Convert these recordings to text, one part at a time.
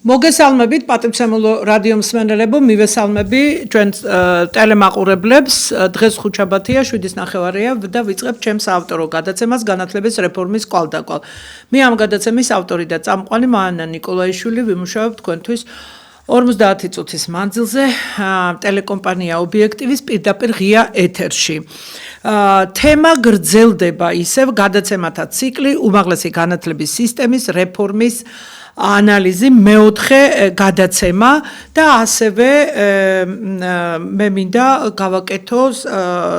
მოგესალმებით პატივცემულო რადიო მსმენელებო, მივესალმები ჩვენ ტელემაყურებლებს. დღეს ხუთშაბათია, 7:30-ია და ვიწყებ ჩემს ავტორო გადაცემას განათლების რეფორმის კვალდაკვალ. მე ამ გადაცემის ავტორი და წამყვანი მანანა ნიკოლაიშვილი ვიმუშავებ თქვენთვის 50 წუთის მანძილზე ტელეკომპანია ობიექტივის პირდაპირ ღია ეთერში. თემა გრძელდება ისევ გადაცემათა ციკლი უმაღლესი განათლების სისტემის რეფორმის ანალიზი მეოთხე გადაცემა და ასევე მე მინდა გავაკეთო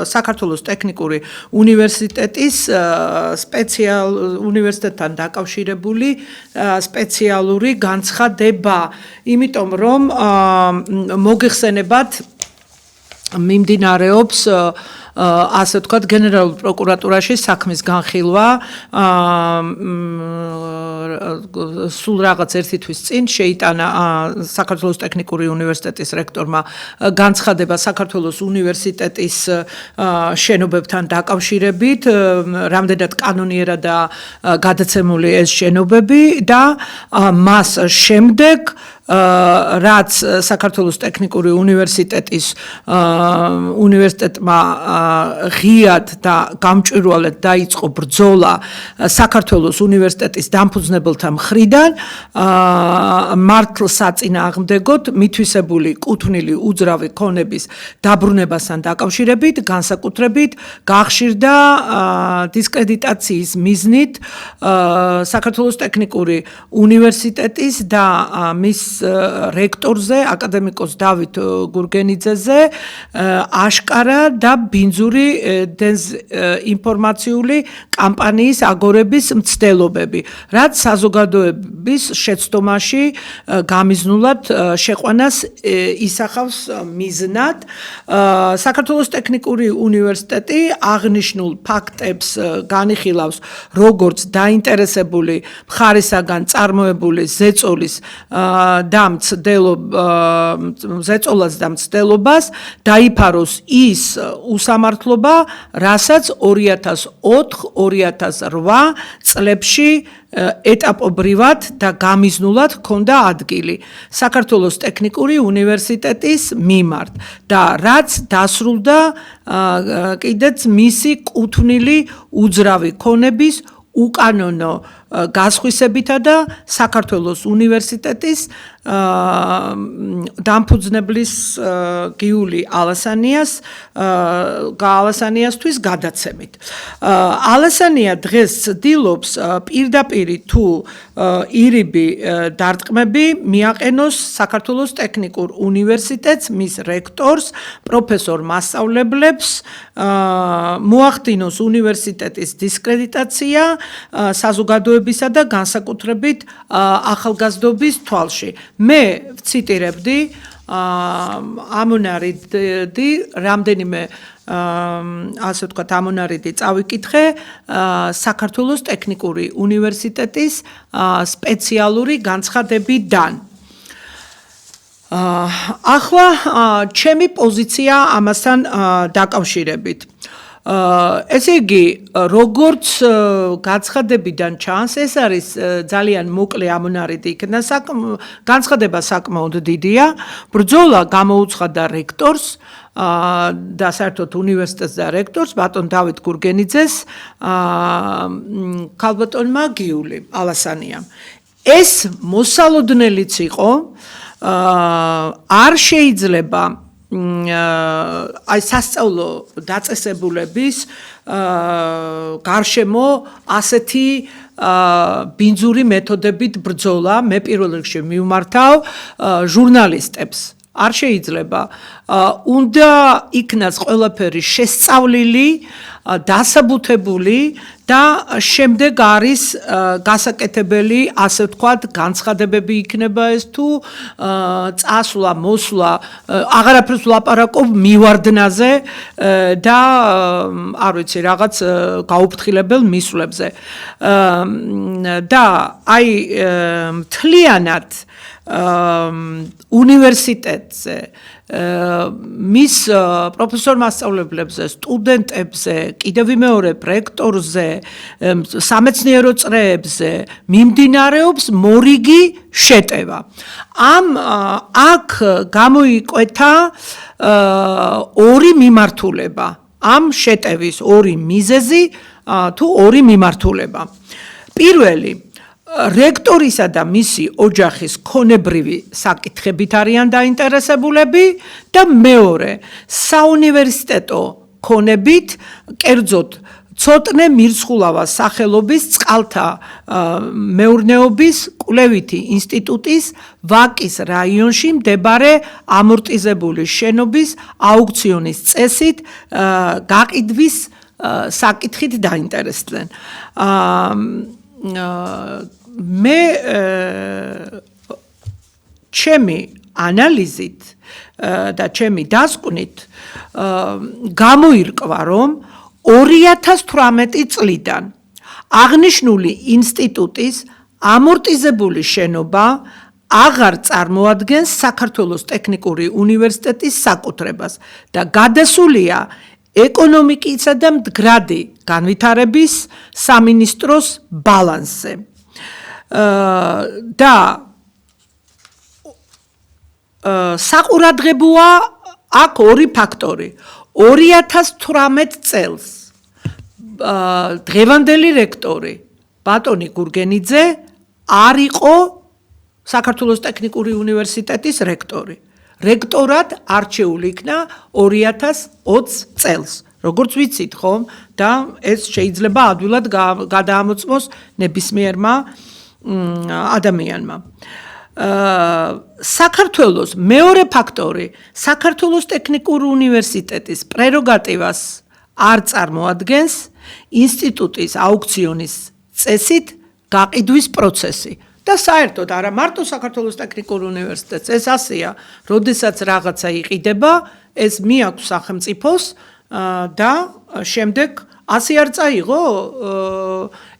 საქართველოს ტექნიკური უნივერსიტეტის უნივერსიტეტთან დაკავშირებული სპეციალური განცხადება, იმიტომ რომ მოგეხსენებათ მიმდინარეობს ასე ვთქვათ გენერალურ პროკურატურაში საქმის განხილვა სულ რაღაც ერთი თვის წინ შეიტანა საქართველოს ტექნიკური უნივერსიტეტის რექტორმა განცხადება საქართველოს უნივერსიტეტის შენობებთან დაკავშირებით, რამდენად კანონიერადაა გადაცემული ეს შენობები და მას შემდეგ რაც საქართველოს ტექნიკური უნივერსიტეტის უნივერსიტეტმა ღიად და გამჭვირვალედ დაიწყო ბრძოლა საქართველოს უნივერსიტეტის დამფუძნებელთა მხრიდან მართლსაწინააღმდეგოდ მითვისებული კუთვნილი უძრავი ქონების დაბრუნებასთან დაკავშირებით, განსაკუთრებით გახშირდა დისკრედიტაციის მიზნით საქართველოს ტექნიკური უნივერსიტეტის და მის რექტორზე, აკადემიკოს დავით გურგენიძეზე აშკარა და ბინძური დეზინფორმაციული კამპანიის აგორების მცდელობები, რაც საზოგადოების შეცდომაში გამიზნულად შეყვანას ისახავს მიზნად. საქართველოს ტექნიკური უნივერსიტეტი აღნიშნულ ფაქტებს განიხილავს როგორც დაინტერესებული მხარისაგან წარმოებული ზეწოლას და მცდელობას დაიფაროს ის უსამართლობა, რასაც 2004-2008 წლებში ეტაპობრივად და გამიზნულად ჰქონდა ადგილი საქართველოს ტექნიკური უნივერსიტეტის მიმართ და რაც დასრულდა კიდეც მისი კუთვნილი უძრავი ქონების უკანონო გასხვისებითა და საქართველოს უნივერსიტეტის დამფუძნებლის გიული ალასანიასთვის გადაცემით. ალასანია დღეს ცდილობს პირდაპირ თუ ირიბი დარტყმები მიაყენოს საქართველოს ტექნიკურ უნივერსიტეტს, მის რექტორს, პროფესორ მასწავლებლებს, მოახდინოს უნივერსიტეტის დისკრედიტაცია საზოგადოებისა და განსაკუთრებით ახალგაზრდობის თვალში. მე ვციტირებდი ამონარიდი რამდენიმე ასე ვთქვათ ამონარიდი წავიკითხე საქართველოს ტექნიკური უნივერსიტეტის სპეციალური განცხადებიდან. ახლა ჩემი პოზიცია ამასთან დაკავშირებით. ესე იგი, როგორც განცხადებიდან ჩანს, ეს არის ძალიან მოკლე ამონარიდი იქნა, განცხადება საკმაოდ დიდია. ბრძოლა გამოუცხადა რექტორს და საერთოდ უნივერსიტეტს და რექტორს, ბატონ დავით გურგენიძეს, ქალბატონმა გიული ალასანიამ. ეს მოსალოდნელიც იყო, არ შეიძლება აი სასწავლო დაწესებულების გარშემო ასეთი ბინძური მეთოდებით ბრძოლა, მე პირველ რიგში მივმართავ ჟურნალისტებს. არ შეიძლება. უნდა იქნას ყველაფერი შესწავლილი, დასაბუთებული და შემდეგ არის გასაკეთებელი, ასე ვთქვათ, განცხადებები იქნება ეს თუ წასვლა, მოსვლა, აღარაფერს ვლაპარაკობ მივარდნაზე და არ ვიცი, რაღაც გაუფრთხილებელ მისვლებზე. და აი მთლიანად უნივერსიტეტზე მის პროფესორ მასწავლებლებზე, სტუდენტებზე, კიდევ ვიმეორებ რექტორზე, სამეცნიერო წრეებზე მიმდინარეობს მორიგი შეტევა. აქ გამოიკვეთა ორი მიმართულება. ამ შეტევის ორი მიზეზი თუ ორი მიმართულება. პირველი რექტორისა და მისი ოჯახის ქონებრივი საკითხებით არიან დაინტერესებულები და მეორე საუნივერსიტეტო ქონებით, კერძოდ ცოტნე მირცხულავა სახელობის წყალთა მეურნეობის კვლევითი ინსტიტუტის ვაკის რაიონში მდებარე ამორტიზებული შენობის აუქციონის წესით გაყიდვის საკითხით დაინტერესდნენ. მე ჩემი ანალიზით და ჩემი დასკვნით გამოირკვა, რომ 2018 წლიდან აღნიშნული ინსტიტუტის ამორტიზებული შენობა აღარ წარმოადგენს საქართველოს ტექნიკური უნივერსიტეტის საკუთრებას და გადასულია ეკონომიკისა და მდგრადი განვითარების სამინისტროს ბალანსზე. და საყურადღებოა აქ ორი ფაქტორი. 2018 წელს დღევანდელი რექტორი ბატონი გურგენიძე არ იყო საქართველოს ტექნიკური უნივერსიტეტის რექტორი. რექტორად არჩეული იქნა 2020 წელს. როგორც ვიცით, ხომ? და ეს შეიძლება ადვილად გადაამოწმოს ნებისმიერმა ადამიანმა. საქართველოს მეორე ფაქტორი, საქართველოს ტექნიკური უნივერსიტეტის პრეროგატივას არ წარმოადგენს ინსტიტუტის აუქციონის წესით გაყიდვის პროცესი. და საერთოდ არა მარტო საქართველოს ტექნიკურ უნივერსიტეტს, ეს ასეა, როდესაც რაღაცა იყიდება, ეს მიაქვს სახელმწიფოს და შემდეგ ასე არ წაიღო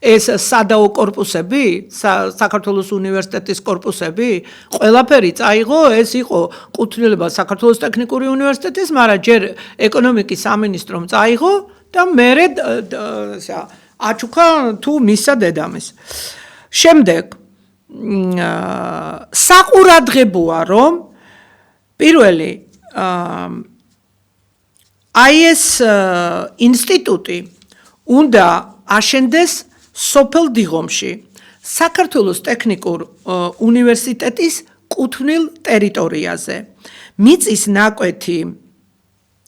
ეს სადაო კორპუსები, საქართველოს უნივერსიტეტის კორპუსები, ყველაფერი წაიღო, ეს იყო კუთვნილება საქართველოს ტექნიკური უნივერსიტეტის, მაგრამ ჯერ ეკონომიკის სამინისტრომ წაიღო და მერე აჩუქა თუ მისცა დედამის. შემდეგ საყურადღებოა, რომ პირველი აი ეს ინსტიტუტი უნდა აშენდეს სოფელ დიღომში, საქართველოს ტექნიკურ უნივერსიტეტის კუთვნილ ტერიტორიაზე. მიწის ნაკვეთი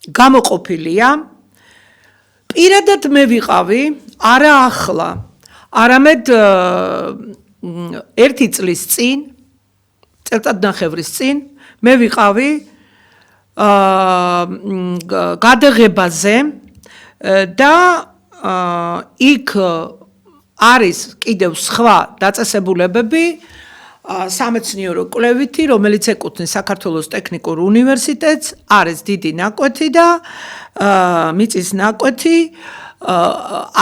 გამოყოფილია. პირადად მე ვიყავი არა ახლა, არამედ 1 წლის წინ, წელწადნახევრის წინ, მე ვიყავი გადაღებაზე და იქ არის კიდევ სხვა დაწესებულებები სამეცნიერო კვლევითი, რომელიც ეკუთვნის საქართველოს ტექნიკურ უნივერსიტეტს, არის დიდი ნაკვეთი და მიწის ნაკვეთი,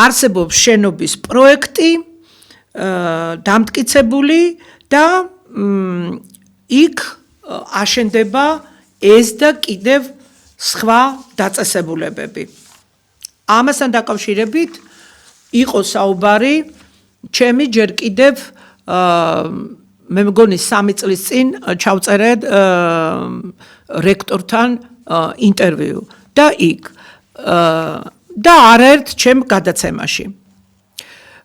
არსებობს შენობის პროექტი დამტკიცებული და იქ აშენდება ეს და კიდევ სხვა დაწესებულებები. ამასთან დაკავშირებით იყო საუბარი ჩემი ჯერ კიდევ მე მგონი 3 წლის წინ ჩავწერე რექტორთან ინტერვიუ და იქ და არაერთ ჩემ გადაცემაში.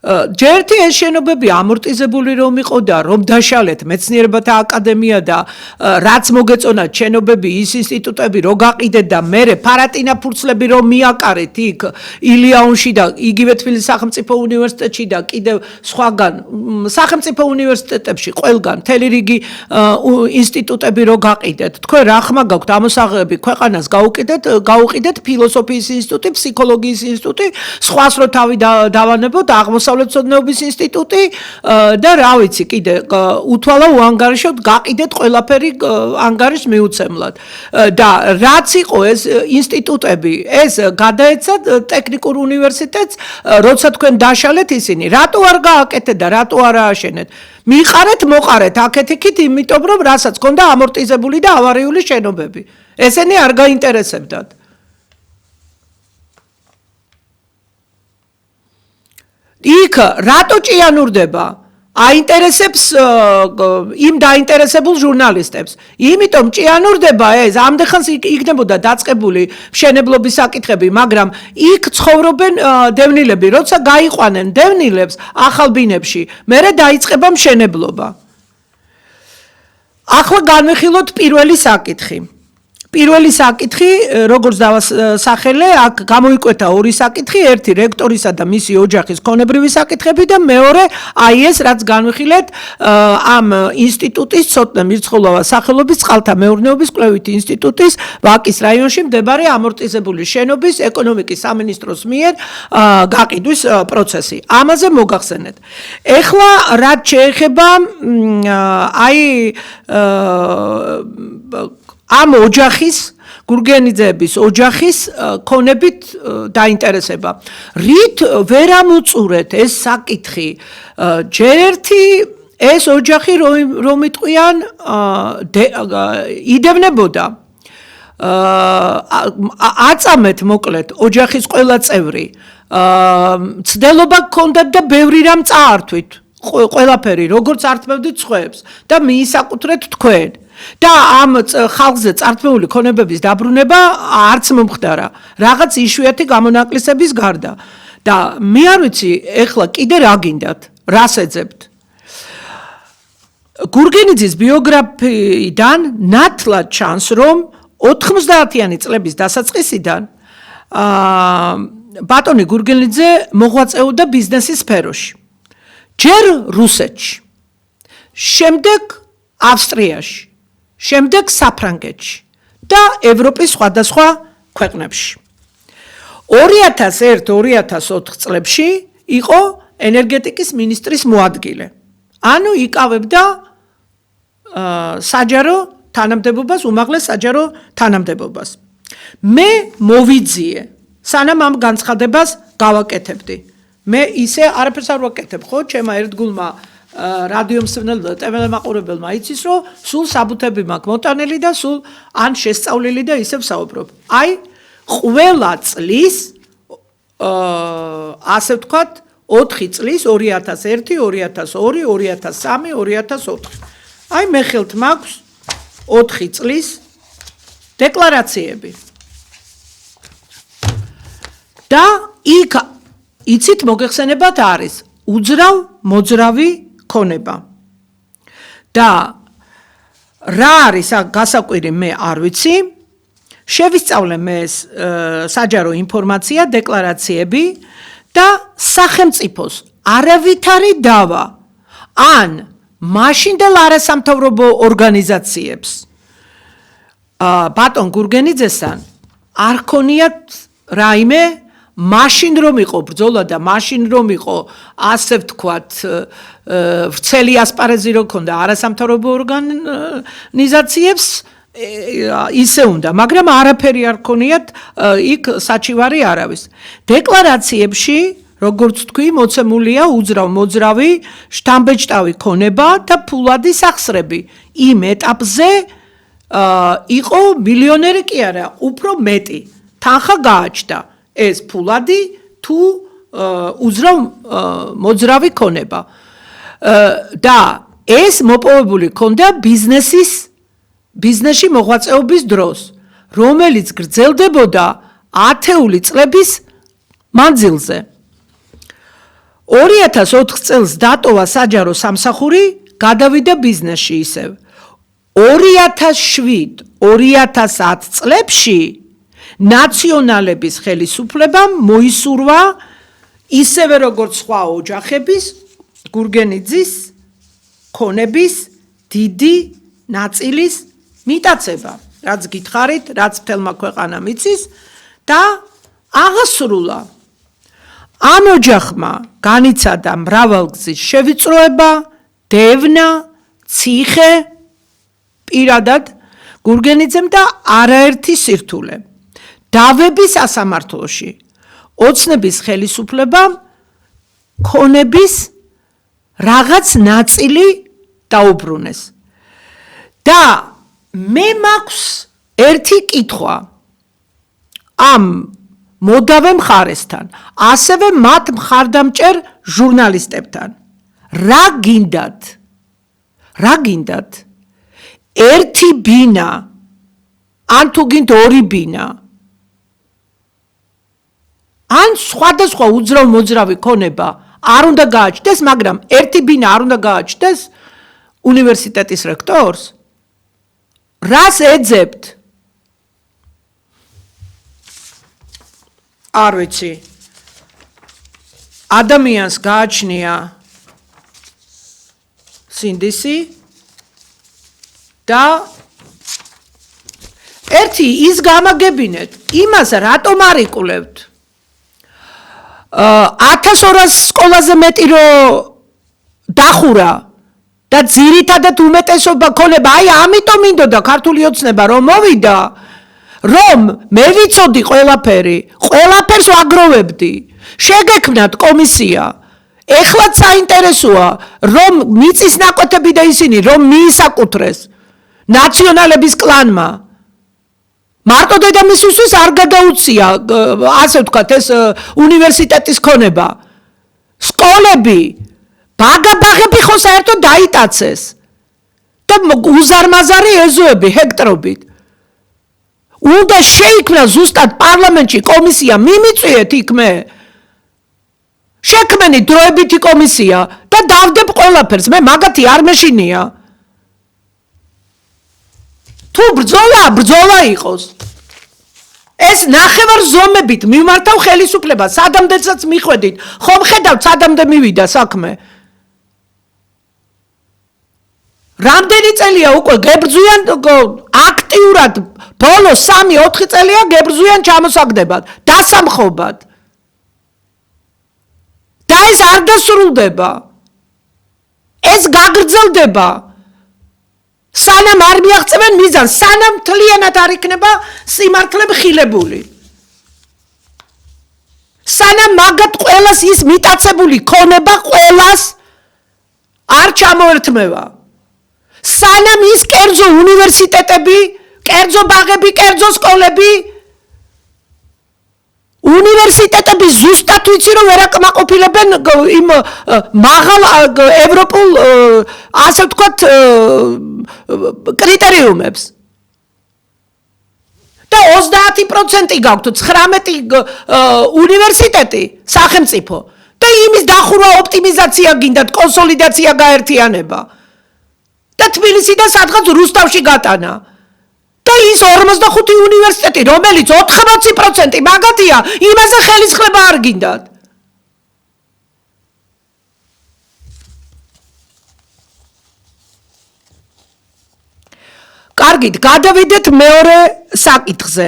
ჯერთი ეს შენობები ამორტიზებული რომ იყო და რომ დაშალეთ მეცნიერებათა აკადემია და რაც მოგეწონათ შენობები ის ინსტიტუტები რო გაყიდეთ და მერე ფარატინა ფურცლები რომ მიაკარეთ იქ ილიაონში და იგივე თბილისის სახელმწიფო უნივერსიტეტში და კიდევ სხვაგან სახელმწიფო უნივერსიტეტებში ყველგან მთელი რიგი ინსტიტუტები რო გაყიდეთ თქვენ რა ხმა გაქვთ ამოსაღები ქვეყანას გაუყიდეთ ფილოსოფიის ინსტიტუტი, ფსიქოლოგიის ინსტიტუტი, სხვას რო თავი დავანებოთ აღმოსავლეთ დასავლეთმცოდნეობის ინსტიტუტი და რა ვიცი კიდე უთვალა უანგარიშოთ გაყიდეთ ყველაფერი ანგარიშს მიუცემლად და რაც იყო ეს ინსტიტუტები ეს გადაეცა ტექნიკურ უნივერსიტეტს როცა თქვენ დაშალეთ ისინი რატო არ გააკეთეთ და რატო არ ააშენეთ მიყარეთ მოყარეთ აქეთ-იქით იმიტომ რომ რასაც ქონდა ამორტიზებული და ავარიული შენობები ესენი არ გაინტერესებდათ იქ რატო ჭიანურდება აინტერესებს იმ დაინტერესებულ ჟურნალისტებს იმიტომ ჭიანურდება ეს ამდენხანს იქნებოდა დაწყებული მშენებლობის საკითხები მაგრამ იქ ცხოვრობენ დევნილები როცა გაიყვანენ დევნილებს ახალ ბინებში მერე დაიწყება მშენებლობა ახლა განვიხილოთ პირველი საკითხი როგორც დავასახელე, აქ გამოიკვეთა ორი საკითხი, ერთი რექტორისა და მისი ოჯახის ქონებრივი საკითხები და მეორე აი ეს რაც განვიხილეთ ამ ინსტიტუტის ცოტნე მირცხულავა სახელობის წყალთა მეურნეობის კვლევითი ინსტიტუტის ვაკის რაიონში მდებარე ამორტიზებული შენობის ეკონომიკის სამინისტროს მიერ გაყიდვის პროცესი. ამაზე მოგახსენეთ. ეხლა რაც შეეხება აი ამ ოჯახის გურგენიძეების ოჯახის ქონებით დაინტერესება. რით ვერ ამოწურეთ ეს საკითხი ჯერ ერთი ეს ოჯახი რომ იტყვიან იდევნებოდა აწამეთ მოკლედ ოჯახის ყველა წევრი ცდელობა გქონდათ და ბევრი რამ წაართვით ყველაფერი როგორც ართმევდით სხვებს და მიისაკუთრეთ თქვენ და ამ ხალხზე წართმეული ქონებების დაბრუნება არც მომხდარა რაღაც იშვიათი გამონაკლისების გარდა და მე არ ვიცი ეხლა კიდე რა გინდათ რას ეძებთ გურგენიძის ბიოგრაფიიდან ნათლად ჩანს რომ 90-იანი წლების დასაწყისიდან ბატონი გურგენიძე მოღვაწეობდა ბიზნესის სფეროში ჯერ რუსეთში შემდეგ ავსტრიაში შემდეგ საფრანგეთში და ევროპის სხვადასხვა ქვეყნებში 2001-2004 წლებში იყო ენერგეტიკის მინისტრის მოადგილე ანუ იკავებდა საჯარო თანამდებობას უმაღლეს საჯარო თანამდებობას მე მოვიძიე სანამ ამ განცხადებას გავაკეთებდი მე ისე არაფერს არ ვაკეთებ ხო ჩემმა ერთგულმა რადიომსმენელ და ტელემაყურებელმა იცის რომ სულ საბუთები მაქვს მოტანილი და სულ ან შესწავლილი და ისევ საუბრობ. აი ყველა წლის ასე ვთქვათ 4 წლის 2001, 2002, 2003, 2004. აი მე ხელთ მაქვს 4 წლის დეკლარაციები. და იქ იცით მოგეხსენებათ არის უძრავ მოძრავი ქონება. და რა არის გასაკვირი მე არ ვიცი. შევისწავლე მე საჯარო ინფორმაცია, დეკლარაციები და სახელმწიფოს არავითარი დავა ან მაშინდელ არასამთავრობო ორგანიზაციებს ბატონ გურგენიძესთან არ ქონიათ რაიმე მაშინ რომ იყო ბრძოლა და მაშინ რომ იყო ასე ვთქვათ ვრცელი ასპარეზი რო ქონდა არასამთავრობო ორგანიზაციებს ისე უნდა მაგრამ არაფერი არ ქონიათ იქ საჩივარი არავის დეკლარაციებში როგორც თქვი მოცემულია უძრავ მოძრავი შთამბეჭდავი ქონება და ფულადი სახსრები იმ ეტაპზე იყო მილიონერი კი არა უფრო მეტი თანხა გააჩნდა ეს ფულადი თუ უძრავ მოძრავი ქონება და ეს მოპოვებული ქონდა ბიზნესში მოღვაწეობის დროს რომელიც გრძელდებოდა 10 წლების მანძილზე 2004 წელს დატოვა საჯარო სამსახური გადავიდა ბიზნესში ისევ 2007-2010 წლებში ნაციონალების ხელისუფლებამ მოისურვა ისევე როგორც სხვა ოჯახების გურგენიძის ქონების დიდი ნაწილის მიტაცება რაც გითხარით რაც მთელმა ქვეყანამ იცის და აღასრულა ამ ოჯახმა განიცადა მრავალგზის შევიწროება, დევნა, ციხე, პირადად გურგენიძემ და არაერთი სირთულე. დავების სასამართლოში ოცნების ხელისუფლებამ ქონების რაღაც ნაწილი დაუბრუნეს. და მე მაქვს ერთი კითხვა ამ მოდავე მხარესთან, ასევე მათ მხარდამჭერ ჟურნალისტებთან. რა გინდათ? ერთი ბინა, ან თუ გინდ ორი ბინა, ან სხვადასხვა უძრავ მოძრავი ქონება არ უნდა გააჩნდეს, მაგრამ ერთი ბინა არ უნდა გააჩნდეს უნივერსიტეტის რექტორს? რას ეძებთ? არ ვიცი. ადამიანს გააჩნია სინდისი და ერთი ის გამაგებინეთ, იმას რატომ არ იკვლევთ? 1200 სკოლაზე მეტი რო დახურა და ძირითადად უმეტესობა ქონება, აი ამიტომ მინდოდა ქართული ოცნება რომ მოვიდა, რომ მე ვიცოდი ყველაფერს ვაგროვებდი. შეგექმნათ კომისია. ეხლა საინტერესოა, რომ მიწის ნაკვეთები და ისინი რომ მიისაკუთრეს ნაციონალების კლანმა. მარტო დედამისისთვის არ გადაუცია, ასე ვთქვათ, ეს უნივერსიტეტის ქონება. სკოლები, ბაგაბაღები ხო საერთოდ დაიტაცეს და უზარმაზარი ეზოები ჰექტრობით. უნდა შეიქმნა ზუსტად პარლამენტში კომისია, მიმიწვიეთ იქმე. შექმნით დროებითი კომისია და დავდებ ყველაფერს, მე მაგათი არ მეშინია. თუ ბრძოლა იყოს. ეს ნახევარ ზომებით მიმართავ ხელისუფლებას, სადამდესაც მიხვედით, ხომ ხედავთ სადამდე მივიდა საქმე. რამდენი წელია უკვე გებრძვიან აქტიურად, ბოლო 3-4 წელია გებრძვიან ჩამოსაგდებად, დასამხობად. და ეს არ დასრულდება. ეს გაგრძელდება. სანამ არ მიაღწევენ მიზანს, სანამ მთლიანად არ იქნება სიმართლე მხილებული. სანამ მაგათ ყველას ის მიტაცებული ქონება ყველას არ ჩამოერთმევა. სანამ ის კერძო უნივერსიტეტები, კერძო ბაღები, კერძო სკოლები, უნივერსიტეტები ზუსტად ვიცი რომ ვერ აკმაყოფილებენ იმ მაღალ ევროპულ, ასე ვთქვათ, კრიტერიუმებს. და 30% გაქვთ, 19 უნივერსიტეტი სახელმწიფო და იმის დახურვა, ოპტიმიზაცია გინდათ, კონსოლიდაცია, გაერთიანება. და თბილისი და სადღაც რუსთავში გატანა. და ის 45 უნივერსიტეტი, რომელიც 80% მაგათია, იმაზე ხელისხლება არ გინდათ. კარგით, გადავიდეთ მეორე საკითხზე.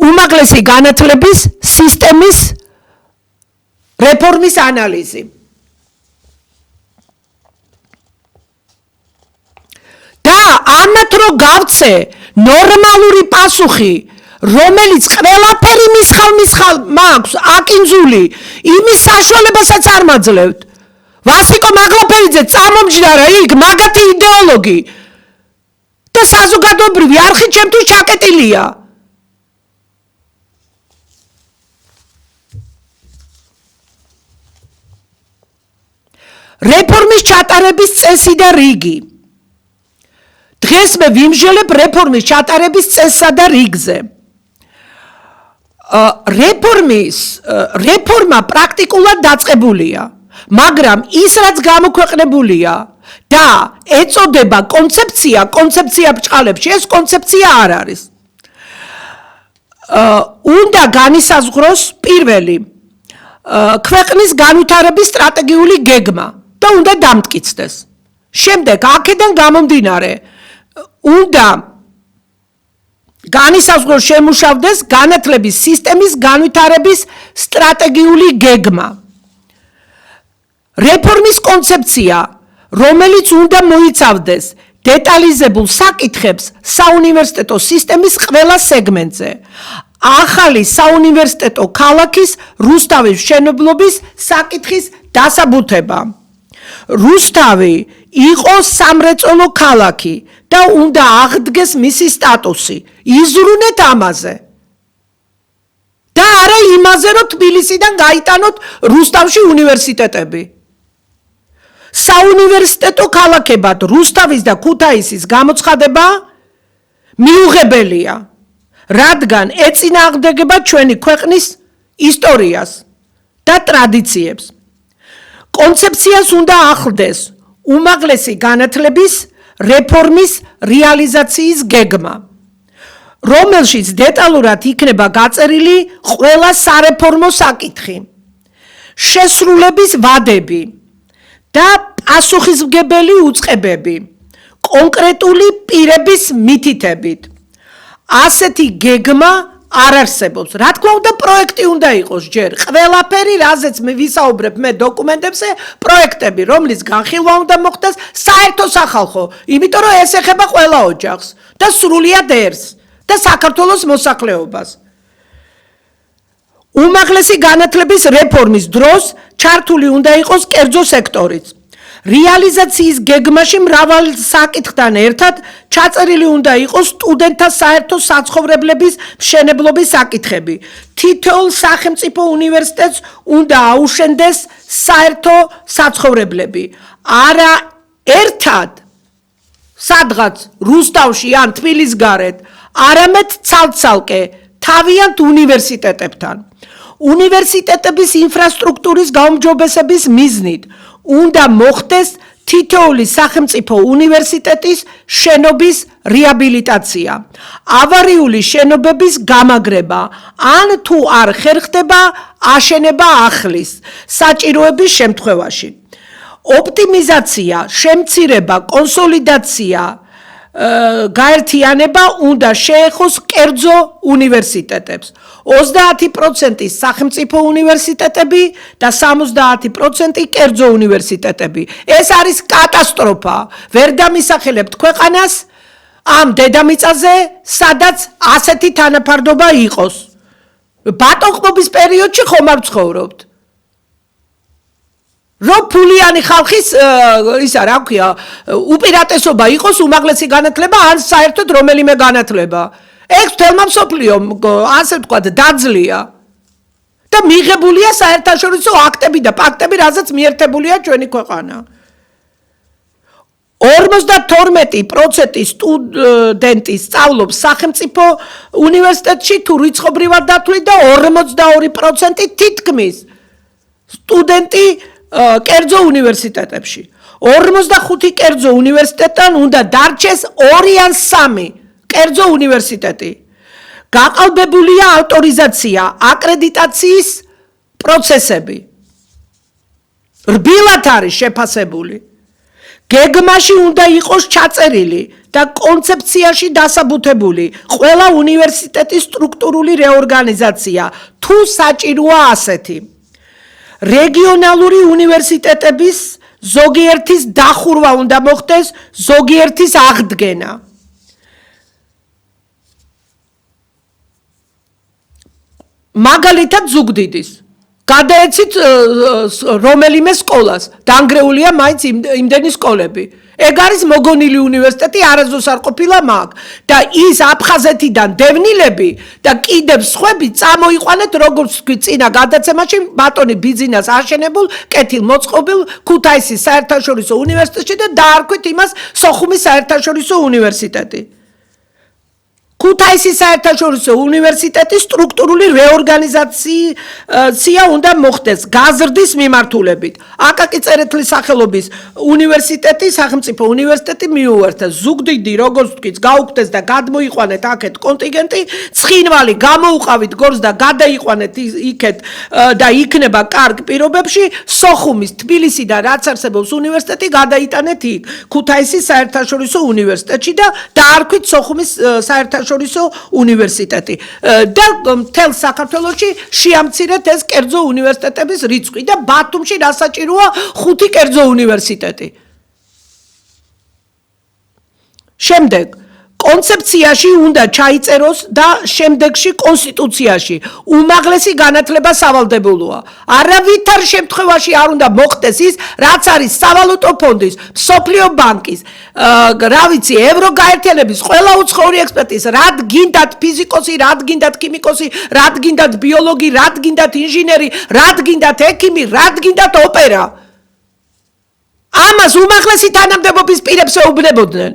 უმაღლესი განათლების სისტემის რეფორმის ანალიზი. და ამათ რო გავცე ნორმალური პასუხი, რომელიც ყველაფერი მისხალ მაქვს აკინძული, იმის საშუალებასაც არ მაძლევთ. ვასიკო მაგლაფერიძე წამომჯდარა იქ, მაგათი იდეოლოგი და საზოგადოებრივი არხი ჩემთვის ჩაკეტილია. რეფორმის ჩატარების წესი და რიგი. დღეს მე ვიმსჯელებ რეფორმის ჩატარების წესსა და რიგზე. რეფორმა პრაქტიკულად დაწყებულია, მაგრამ ის რაც გამოქვეყნებულია და ეწოდება კონცეფცია ბჭყალებში, ეს კონცეფცია არ არის. უნდა განისაზღვროს პირველი ქვეყნის განვითარების სტრატეგიული გეგმა და უნდა დამტკიცდეს. შემდეგ აქედან გამომდინარე უნდა განისაზღვროს შემუშავდეს განათლების სისტემის განვითარების სტრატეგიული გეგმა. რეფორმის კონცეფცია, რომელიც უნდა მოიცავდეს დეტალიზებულ საკითხებს საუნივერსიტეტო სისტემის ყველა სეგმენტზე. ახალი საუნივერსიტეტო ქალაქის რუსთავის მშენებლობის საკითხის დასაბუთება. რუსთავი იყო სამრეწველო ქალაქი და უნდა აღდგეს მისი სტატუსი. იზრუნეთ ამაზე. და არა იმაზე, რომ თბილისიდან გაიტანოთ რუსთავში უნივერსიტეტები. საუნივერსიტეტო ქალაქებად რუსთავის და ქუთაისის გამოცხადება მიუღებელია, რადგან ეწინააღმდეგება ჩვენი ქვეყნის ისტორიას და ტრადიციებს. კონცეფციას უნდა ახლდეს უმაღლესი განათლების რეფორმის რეალიზაციის გეგმა, რომელშიც დეტალურად იქნება გაწერილი ყველა სარეფორმო საკითხი, შესრულების ვადები და პასუხისმგებელი უწყებები, კონკრეტული პირების მითითებით. ასეთი გეგმა არ არსებობს. რა თქმა უნდა, პროექტი უნდა იყოს ჯერ. ყველაფერი, რაზეც მე ვისაუბრებ მე დოკუმენტებზე, პროექტები, რომლის განხილვა უნდა მოხდეს საერთო სახალხო, იმიტომ რომ ეს ეხება ყველა ოჯახს და სრულიად ერს და საქართველოს მოსახლეობას. უმაღლესი განათლების რეფორმის დროს ჩართული უნდა იყოს კერძო სექტორიც. რეალიზაციის გეგმაში მრავალ საკითხთან ერთად ჩაწერილი უნდა იყოს სტუდენტთა საერთო საცხოვრებლების მშენებლობის საკითხები. თითოეულ სახელმწიფო უნივერსიტეტს უნდა აუშენდეს საერთო საცხოვრებლები. არა ერთად სადღაც რუსთავში ან თბილისგარეთ, არამედ ცალ-ცალკე თავიანთ უნივერსიტეტებთან. უნივერსიტეტების ინფრასტრუქტურის გაუმჯობესების მიზნით უნდა მოხდეს თითოეული სახელმწიფო უნივერსიტეტის შენობის რეაბილიტაცია, ავარიული შენობების გამაგრება, ან თუ არ ხერხდება აშენება ახლის საჭიროების შემთხვევაში. ოპტიმიზაცია, შემცირება, კონსოლიდაცია, გაერთიანება უნდა შეეხოს კერძო უნივერსიტეტებს. 30% სახელმწიფო უნივერსიტეტები და 70% კერძო უნივერსიტეტები. ეს არის კატასტროფა. ვერ დამისახელებთ ქვეყანას ამ დედამიწაზე, სადაც ასეთი თანაფარდობა იყოს. ბატონყმობის პერიოდში ხომ არ ვცხოვრობთ? რომ ფულიანი ხალხის ისა რა ქვია, უპირატესობა იყოს უმაღლესი განათლება ან საერთოდ რომელიმე განათლება. ეს თელმა მსოფლიომ ასე ვთქვათ დაძლია და მიღებულია საერთაშორისო აქტები და პაქტები, რაზეც მიერთებულია ჩვენი ქვეყანა. 52% სტუდენტი სწავლობს სახელმწიფო უნივერსიტეტში თუ რიცხობრივად დათვლით და 42% თითქმის სტუდენტი კერძო უნივერსიტეტებში. 45 კერძო უნივერსიტეტთან უნდა დარჩეს 2 ან 3 კერძო უნივერსიტეტი. გაყალბებულია ავტორიზაცია, აკრედიტაციის პროცესები. რბილად არის შეფასებული. გეგმაში უნდა იყოს ჩაწერილი და კონცეფციაში დასაბუთებული ყველა უნივერსიტეტის სტრუქტურული რეორგანიზაცია, თუ საჭიროა ასეთი. რეგიონალური უნივერსიტეტების ზოგიერთის დახურვა უნდა მოხდეს, ზოგიერთის აღდგენა. მაგალითად ზუგდიდის. გადაეცით რომელიმე სკოლას, დანგრეულია მაინც იმდენი სკოლები. ეგ არის მოგონილი უნივერსიტეტი, არასდროს არ ყოფილა მაგ და ის აფხაზეთიდან დევნილები და კიდევ სხვები წამოიყვანეთ როგორც წინა გადაცემაში ბატონი ბიძინას აშენებულ კეთილმოწყობილ ქუთაისის საერთაშორისო უნივერსიტეტში და დაარქვით იმას სოხუმის საერთაშორისო უნივერსიტეტი. ქუთაისის საერთაშორისო უნივერსიტეტის სტრუქტურული რეორგანიზაცია უნდა მოხდეს გაზრდის მიმართულებით. აკაკი წერეთლის სახელობის უნივერსიტეტი, სახელმწიფო უნივერსიტეტი მიუერთეს. ზუგდიდი, როგორც ვთქვით, გაუქმდეს და გადმოიყვანეთ აქეთ კონტინგენტი, ცხინვალი გამოუყავით გორს და გადაიყვანეთ იქეთ და იქნება კარგ პირობებში. სოხუმის, თბილისიდან რაც არსებობს უნივერსიტეტი გადაიტანეთ იქ, ქუთაისის საერთაშორისო უნივერსიტეტში და დაარქვით სოხუმის საერთაშორისო საერთაშორისო უნივერსიტეტი და მთელ საქართველოში შეამცირეთ ეს კერძო უნივერსიტეტების რიცხვი და ბათუმში რასაჭიროა 5 კერძო უნივერსიტეტი. შემდეგ კონცეფციაში უნდა ჩაიწეროს და შემდეგში კონსტიტუციაში უმაღლესი განათლება სავალდებულოა. არავითარ შემთხვევაში არ უნდა მოხდეს ის, რაც არის სავალუტო ფონდის, მსოფლიო ბანკის, რა ვიცი, ევროგაერთიანების, ყველა უცხოური ექსპერტის, რად გინდათ ფიზიკოსი, რად გინდათ ქიმიკოსი, რად გინდათ ბიოლოგი, რად გინდათ ინჟინერი, რად გინდათ ექიმი, რად გინდათ ოპერა. ამას უმაღლესი თანამდებობის პირებს ეუბნებოდნენ.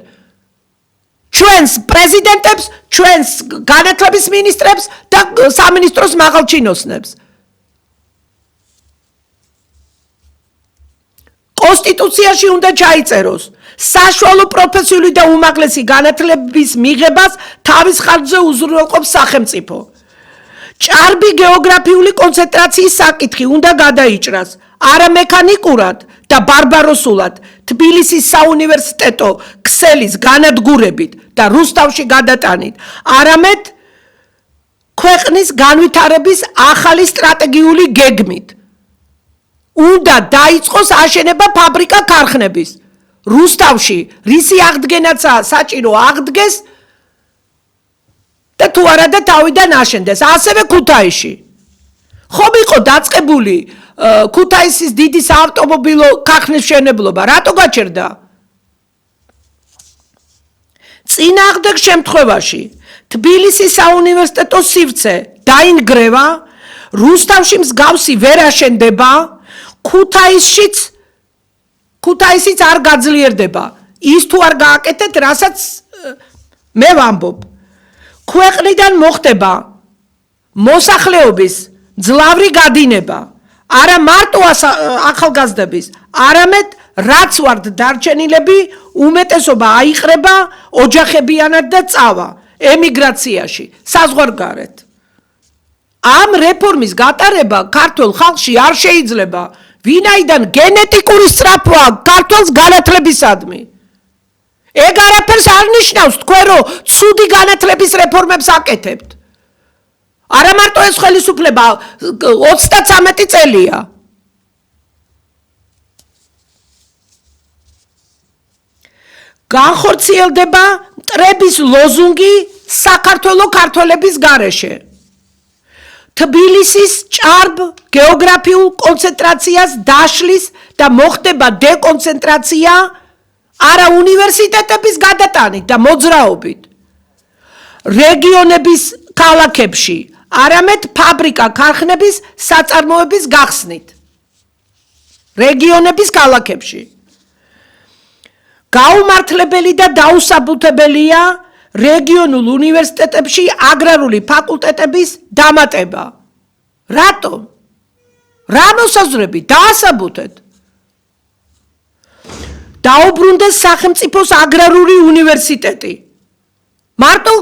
ჩვენს პრეზიდენტებს, ჩვენს განათლების მინისტრებს და სამინისტროს მაღალ ჩინოსნებს. კონსტიტუციაში უნდა ჩაიწეროს საშუალო პროფესიული და უმაღლესი განათლების მიღებას თავის ხარჯზე უზრუნველყოფს სახელმწიფო. ჭარბი გეოგრაფიული კონცენტრაციის საკითხი უნდა გადაიჭრას არა მექანიკურად და ბარბაროსულად თბილისის საუნივერსიტეტო ქსელის განადგურებით და რუსთავში გადატანით, არამედ ქვეყნის განვითარების ახალი სტრატეგიული გეგმით. უნდა დაიწყოს აშენება ფაბრიკა ქარხნების. რუსთავში რისი აღდგენაცაა საჭირო აღდგეს და თუ არა და თავიდან აშენდეს. ასევე ქუთაისში. ხომ იყო დაწყებული ქუთაისის დიდი საავტომობილო ქარხნის მშენებლობა, რატო გაჩერდა? წინააღმდეგ შემთხვევაში თბილისის საუნივერსიტეტო სივრცე დაინგრევა, რუსთავში მსგავსი ვერ აშენდება, ქუთაისიც არ გაძლიერდება. ის თუ არ გააკეთეთ, რასაც მე ვამბობ. ქვეყნიდან მოხდება მოსახლეობის ძლავრი გადინება. არა მარტო ახალგაზრდების, არამედ რაც ვართ დარჩენილები, უმეტესობა აიყრება ოჯახებიანად და წავა ემიგრაციაში, საზღვარგარეთ. ამ რეფორმის გატარება ქართულ ხალხში არ შეიძლება, ვინაიდან გენეტიკური სწრაფვა ქართულს განათლებისადმი. ეგ არაფერს არ ნიშნავს თქვენ, რომ ცუდი განათლების რეფორმებს აკეთებთ. არა მარტო ეს ხელისუფლება 33 წელია. განხორციელდება მტრების ლოზუნგი საქართველოს ქართველების გარეშე. თბილისის ჭარბ გეოგრაფიულ კონცენტრაციას დაშლის და მოხდება დეკონცენტრაცია არა უნივერსიტეტების გადატანით და მოძრაობით. რეგიონების ქალაქებში არამედ ფაბრიკა ქარხნების საწარმოების გახსნით. რეგიონების ქალაქებში. გაუმართლებელი და დაუსაბუთებელია რეგიონულ უნივერსიტეტებში აგრარული ფაკულტეტების დამატება. რატომ? რა მოსაზრებით? დაასაბუთეთ. დაუბრუნდეს სახელმწიფოს აგრარული უნივერსიტეტი. მარტო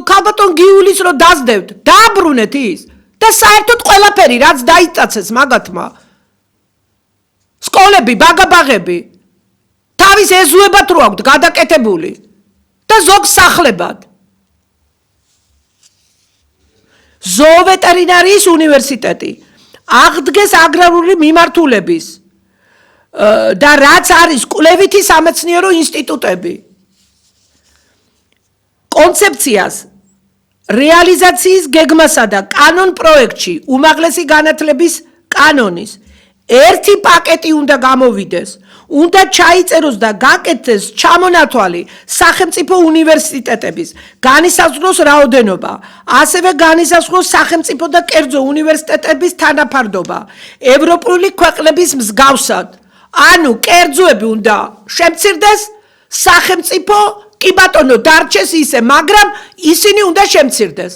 ქალბატონ გიულის რო დაძდევთ, დააბრუნეთ ის და საერთოდ ყველაფერი რაც დაიწაცეს მაგათმა. სკოლები, ბაგაბაღები თავის ეზუებად რო აქვთ გადაკეთებული და ზოგ სახლებად. ზოოვეტერინარიის უნივერსიტეტი აღდგეს აგრარული მიმართულების და რაც არის კვლევითი სამეცნიერო ინსტიტუტები. კონცეფციას რეალიზაციის გეგმასა და კანონ პროექტში უმაღლესი განათლების კანონის ერთი პაკეტი უნდა გამოვიდეს. უნდა ჩაიწეროს და გაკეთდეს ჩამონათვალი სახელმწიფო უნივერსიტეტების განისაზღვროს რაოდენობა, ასევე განისაზღვროს სახელმწიფო და კერძო უნივერსიტეტების თანაფარდობა ევროპული ქვეყნების მსგავსად. ანუ კერძოები უნდა შემცირდეს, სახელმწიფო კი ბატონო დარჩეს ისე, მაგრამ ისინი უნდა შემცირდეს.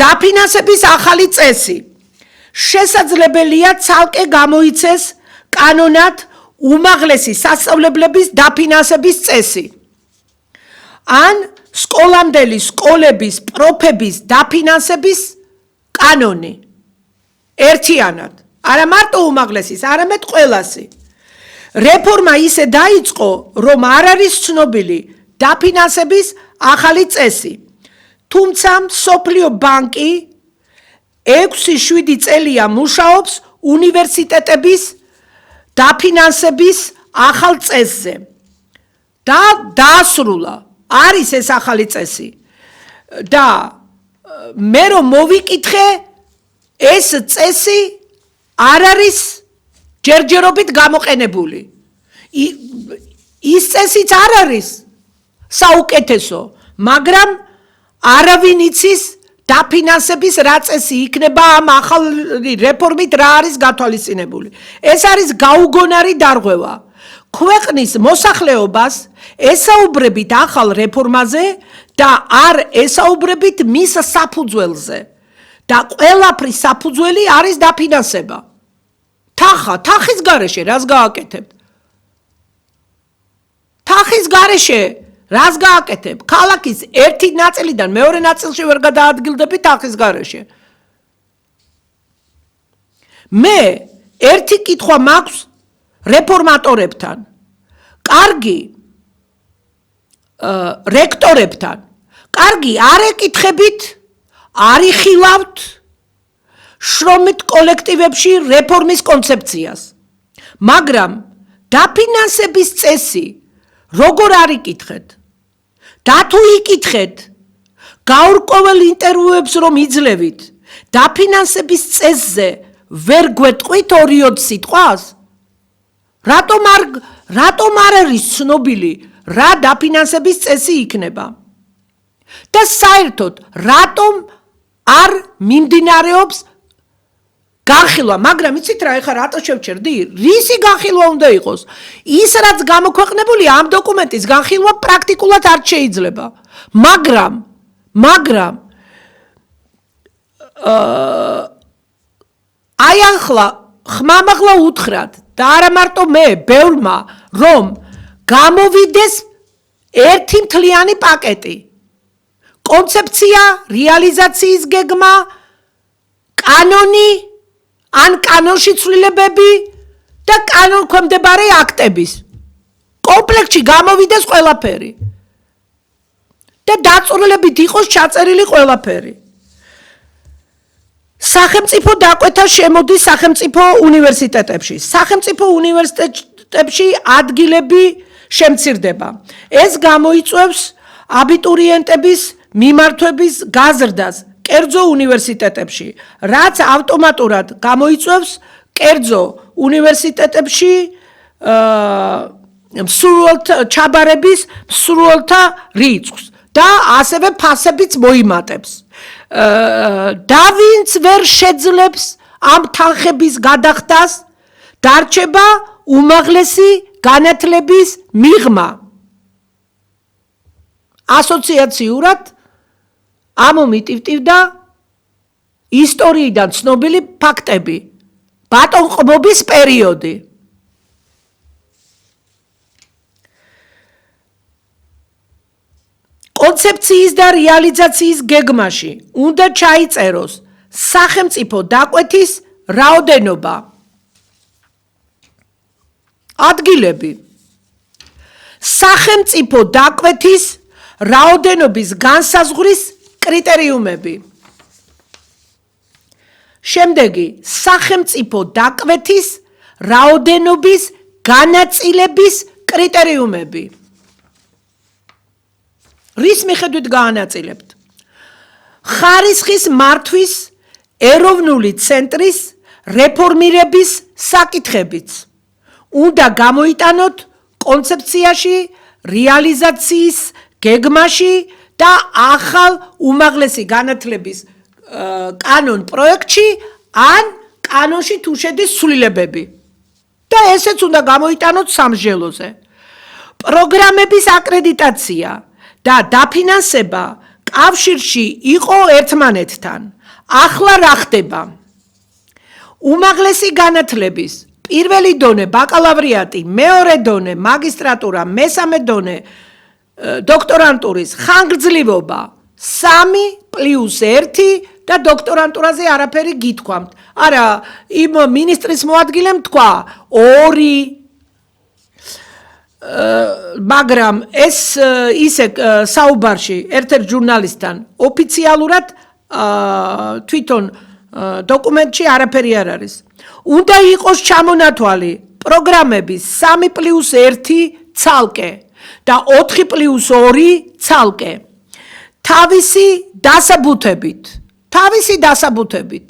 დაფინანსების ახალი წესი. შესაძლებელია ცალკე გამოიცეს კანონად უმაღლესი სასწავლებლების დაფინანსების წესი. ან სკოლამდელი სკოლების პროფების დაფინანსების კანონი. ერთიანად. არა მარტო უმაღლესის, არამედ ყველასი. რეფორმა ისე დაიწყო, რომ არ არის ცნობილი დაფინანსების ახალი წესი. თუმცა მსოფლიო ბანკი 6-7 წელია მუშაობს უნივერსიტეტების დაფინანსების ახალ წესზე. და დაასრულა არის ეს ახალი წესი. და მე რომ მოვიკითხე ეს წესი არ არის ჯერჯერობით გამოყენებული. ის წესიც არ არის საუკეთესო, მაგრამ არავინ იცის დაფინანსების რა წესი იქნება ამ ახალი რეფორმით რა არის გათვალისწინებული. ეს არის გაუგონარი დარღვევა. ქვეყნის მოსახლეობას ესაუბრებით ახალ რეფორმაზე და არ ესაუბრებით მის საფუძველზე. და ყველაფრის საფუძველი არის დაფინანსება. თახის გარეშე რას გააკეთებ? თახის გარეშე რას გააკეთებ? ქალაქის ერთი ნაწილიდან მეორე ნაწილში ვერ გადაადგილდები თახის გარეშე. მე ერთი კითხვა მაქვს რეფორმატორებთან, კარგი რექტორებთან, კარგი არ ეკითხებით, არ იხილავთ შრომით კოლექტივებში რეფორმის კონცეფციას, მაგრამ დაფინანსების წესი როგორ არ იკითხეთ? და თუ იკითხეთ, გაურკვეველ ინტერვიუებს რომ იძლევით, დაფინანსების წესზე ვერ გვეტყვით 2 სიტყვას? რატომ არ არის ცნობილი რა დაფინანსების წესი იქნება? და საერთოდ რატომ არ მიმდინარეობს განხილვა? მაგრამ იცით რა, ეხლა რატო შევჩერდი? რისი განხილვა უნდა იყოს? ის რაც გამოქვეყნებული ამ დოკუმენტის განხილვა პრაქტიკულად არ შეიძლება. მაგრამ აი ახლა ხმამაღლა უთხრათ და არა მარტო მე, ბევრმა, რომ გამოვიდეს ერთი მთლიანი პაკეტი. კონცეფცია, რეალიზაციის გეგმა, კანონი, ან კანონში ცვლილებები და კანონქვემდებარე აქტების. კომპლექტში გამოვიდეს ყველაფერი. და დაწვრილებით იყოს ჩაწერილი ყველაფერი. სახელმწიფო დაკვეთა შემოდის სახელმწიფო უნივერსიტეტებში. სახელმწიფო უნივერსიტეტებში ადგილები შემცირდება. ეს გამოიწვევს აბიტურიენტების მიმართვების გაზრდას კერძო უნივერსიტეტებში, რაც ავტომატურად გამოიწვევს კერძო უნივერსიტეტებში ჩაბარების მსურველთა რიცხვს და ასევე ფასებიც მოიმატებს. და ვინც ვერ შეძლებს ამ თანხების გადახდას, დარჩება უმაღლესი განათლების მიღმა. ასოციაციურად ამომიტივტივდა ისტორიიდან ცნობილი ფაქტები, ბატონყმობის პერიოდი. კონცეფციის და რეალიზაციის გეგმაში უნდა ჩაიწეროს სახელმწიფო დაკვეთის რაოდენობა, ადგილები, სახელმწიფო დაკვეთის რაოდენობის განსაზღვრის კრიტერიუმები. შემდეგი, სახელმწიფო დაკვეთის რაოდენობის განაწილების კრიტერიუმები. რის მიხედვით გაანაწილებთ? ხარისხის მართვის ეროვნული ცენტრის რეფორმირების საკითხებიც უნდა გამოიტანოთ კონცეფციაში, რეალიზაციის გეგმაში და ახალ უმაღლესი განათლების კანონ პროექტში ან კანონში თუ შედის ცვლილებები. და ესეც უნდა გამოიტანოთ სამსჯელოზე. პროგრამების აკრედიტაცია და დაფინანსება კავშირში იყო ერთმანეთთან. ახლა რა ხდება? უმაღლესი განათლების პირველი დონე ბაკალავრიატი, მეორე დონე მაგისტრატურა, მესამე დონე დოქტორანტურის ხანგრძლივობა 3+1 და დოქტორანტურაზე არაფერი გითქვამთ. არა, იმ მინისტრის მოადგილემ თქვა 2 მაგრამ ეს ისე საუბარში ერთ-ერთ ჟურნალისტთან ოფიციალურად თვითონ დოკუმენტში არაფერი არ არის. უნდა იყოს ჩამონათვალი პროგრამების 3+1 ცალკე და 4+2 ცალკე. თავისი დასაბუთებით.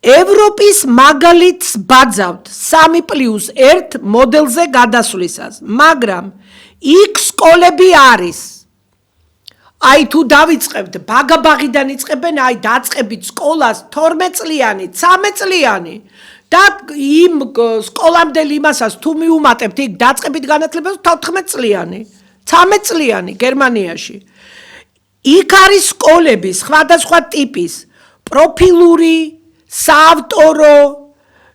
ევროპის მაგალითს ბაძავთ 3+1 მოდელზე გადასვლისას, მაგრამ იქ სკოლები არის. აი თუ დავიწყებთ, ბაგაბაღიდან იწყებენ, აი დაწყებით სკოლას 12 წლიანი, 13 წლიანი და იმ სკოლამდელ იმასაც თუ მიუმატებთ, იქ დაწყებით განათლებას 14 წლიანი, 13 წლიანი გერმანიაში. იქ არის სკოლები სხვადასხვა ტიპის, პროფილური, საავტორო,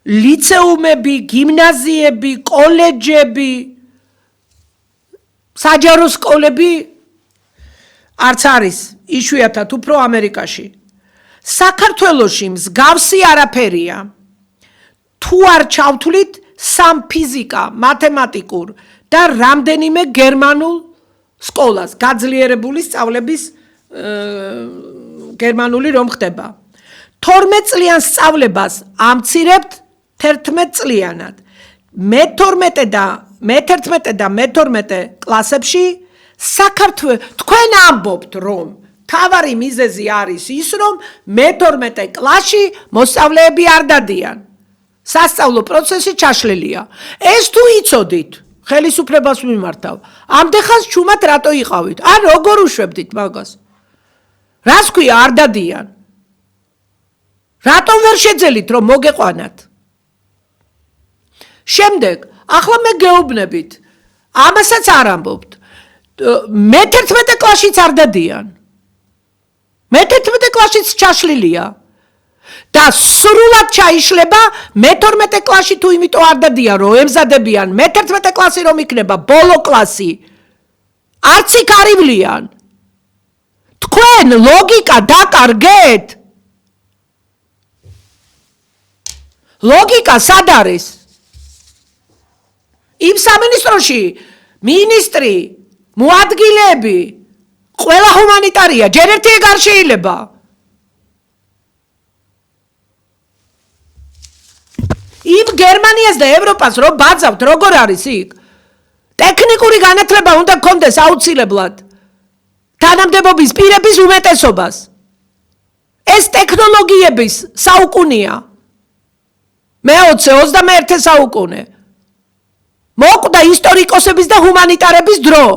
ლიცეუმები, გიმნაზიები, კოლეჯები, საჯარო სკოლები არც არის, იშვიათად უფრო ამერიკაში. საქართველოში მსგავსი არაფერია. თუ არ ჩავთვლით სამ ფიზიკა, მათემატიკურ და რამდენიმე გერმანულ სკოლას, გაძლიერებული სწავლების გერმანული რომ ხდება. 12 წლიან სწავლებას ამცირებთ 11 წლიანად. მე-11 და მე-12 კლასებში თქვენ ამბობთ, რომ თავარი მიზეზი არის ის, რომ მე-12 კლასში მოსწავლეები არ დადიან. სასწავლო პროცესი ჩაშლილია. ეს თუ იცოდით, ხელისუფლებას მიმართავ, ამდენ ჩუმად რატო იყავით? ან როგორ უშვებდით მაგას? რას ქვია არ დადიან? რატომ ვერ შეძელით, რომ მოგეყვანათ? შემდეგ, ახლა მე გეუბნებით, ამასაც არ ამბობთ. მე-11 კლასშიც არ დადიან. მე-11 კლასშიც ჩაშლილია. და სრულად ჩაიშლება მე-12 კლასში თუ იმიტომ არ დადიან, რომ ემზადებიან მე-11 კლასი რომ იქნება ბოლო კლასი. არც იქ არ ივლიან. თქვენ ლოგიკა დაკარგეთ? ლოგიკა სად არის? იმ სამინისტროში მინისტრი, მოადგილეები, ყველა ჰუმანიტარია, ჯერ ერთი ეგ არ შეიძლება. იმ გერმანიას და ევროპას რომ ბაძავთ, როგორ არის იქ? ტექნიკური განათლება უნდა გქონდეს აუცილებლად. თანამდებობის პირების უმეტესობას. ეს ტექნოლოგიების საუკუნეა. მე-21 საუკუნე. მოკვდა ისტორიკოსების და ჰუმანიტარების დრო.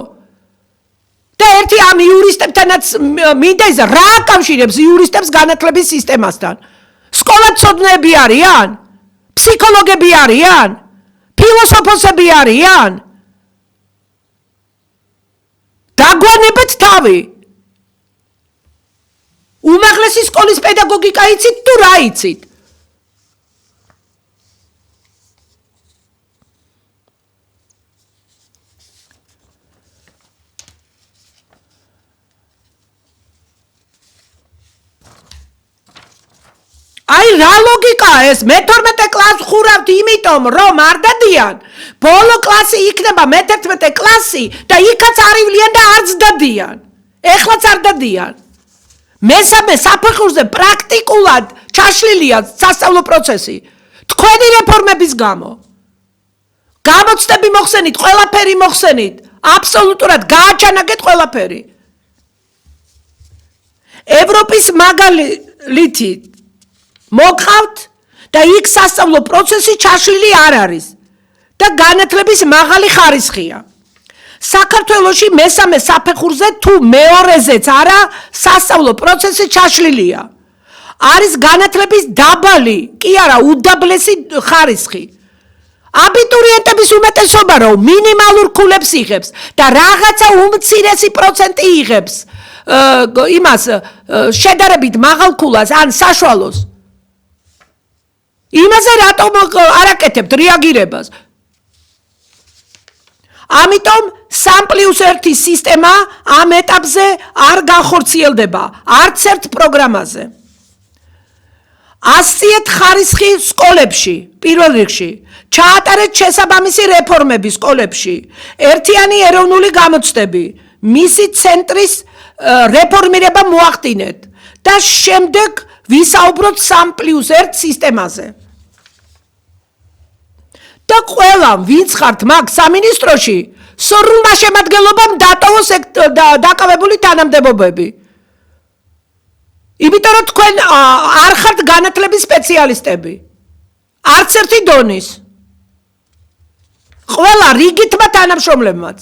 და ერთი ამ იურისტებთანაც მინდა ის რა აკავშირებს იურისტებს განათლების სისტემასთან? სკოლაცოდნეები არიან? ფსიქოლოგები არიან? ფილოსოფოსები არიან? დაგვანებეთ თავი. უმაღლესი სკოლის პედაგოგიკა იცით თუ რა იცით? აი რა ლოგიკაა ეს? მე-12 კლასს ხურავთ იმიტომ, რომ არ დადიან. ბოლო კლასი იქნება მე-11 კლასი და იქაც არ ივლიან და არც დადიან. ეხლაც არ დადიან. მესამე საფეხურზე პრაქტიკულად ჩაშლილია სასწავლო პროცესი. თქვენი რეფორმების გამო. გამოცდები მოხსენით, ყველაფერი მოხსენით. აბსოლუტურად გააჩანაგეთ ყველაფერი. ევროპის მაგალითი მოგყავთ და იქ სასწავლო პროცესი ჩაშლილი არ არის და განათლების მაღალი ხარისხია. საქართველოში მესამე საფეხურზე თუ მეორეზეც არა სასწავლო პროცესი ჩაშლილია. არის განათლების დაბალი, კი არა უდაბლესი ხარისხი. აბიტურიენტების უმეტესობა რომ მინიმალურ ქულებს იღებს და რაღაცა უმცირესი პროცენტი იღებს იმას შედარებით მაღალ ქულას ან საშუალოს. იმაზე რატომ არ აკეთებთ რეაგირებას? ამიტომ 3+1 სისტემა ამ ეტაპზე არ განხორციელდება არც ერთ პროგრამაზე. ასწიეთ ხარისხი სკოლებში, პირველ რიგში. ჩაატარეთ შესაბამისი რეფორმები სკოლებში. ერთიანი ეროვნული გამოცდები, მისი ცენტრის რეფორმირება მოახდინეთ და შემდეგ ვისაუბროთ 3+1 სისტემაზე. და ყველა, ვინც ხართ მაგ სამინისტროში, სრულმა შემადგენლობამ დატოვოს დაკავებული თანამდებობები. იმიტომ რომ თქვენ არ ხართ განათლების სპეციალისტები. არც ერთი დონის. ყველა რიგითმა თანამშრომლებმაც.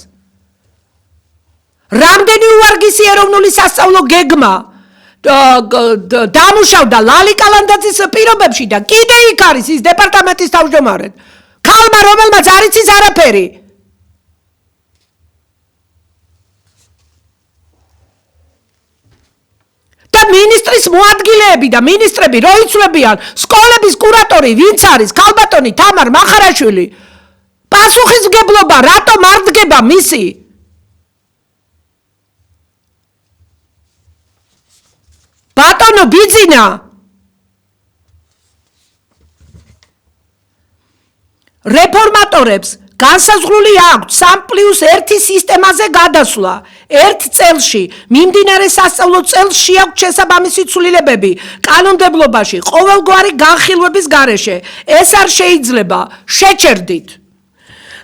რამდენი უვარგისი ეროვნული სასწავლო გეგმა დამუშავდა ლალი კალანდაძის პირობებში და კიდე იქ არის ის დეპარტამენტის თავმჯდომარე. ქალმა რომელმაც არ იცის არაფერი. და მინისტრის მოადგილეები და მინისტრები რო იცვლებიან, სკოლების კურატორი ვინც არის, ქალბატონი თამარ მახარაშვილი, პასუხისმგებლობა რატომ არ დგება მისი? ბატონო ბიძინა, რეფორმატორებს განსაზღვრული აქვს 3+1 სისტემაზე გადასვლა. ერთ წელში, მიმდინარე სასწავლო წელს შეაქვთ შესაბამისი ცვლილებები კანონმდებლობაში ყოველგვარი განხილვების გარეშე. ეს არ შეიძლება, შეჩერდით.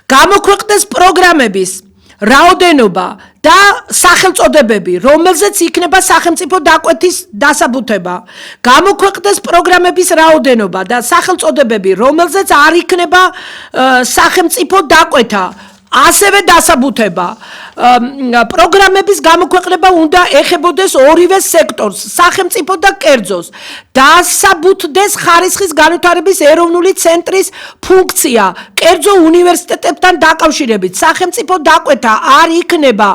გამოქვეყნდეს პროგრამების რაოდენობა და სახელწოდებები, რომელზეც იქნება სახელმწიფო დაკვეთის დასაბუთება. გამოქვეყნდეს პროგრამების რაოდენობა და სახელწოდებები, რომელზეც არ იქნება სახელმწიფო დაკვეთა, ასევე დასაბუთება. პროგრამების გამოქვეყნება უნდა ეხებოდეს ორივე სექტორს, სახელმწიფო და კერძოს. დასაბუთდეს ხარისხის განვითარების ეროვნული ცენტრის ფუნქცია, კერძო უნივერსიტეტებთან დაკავშირებით. სახელმწიფო დაკვეთა არ იქნება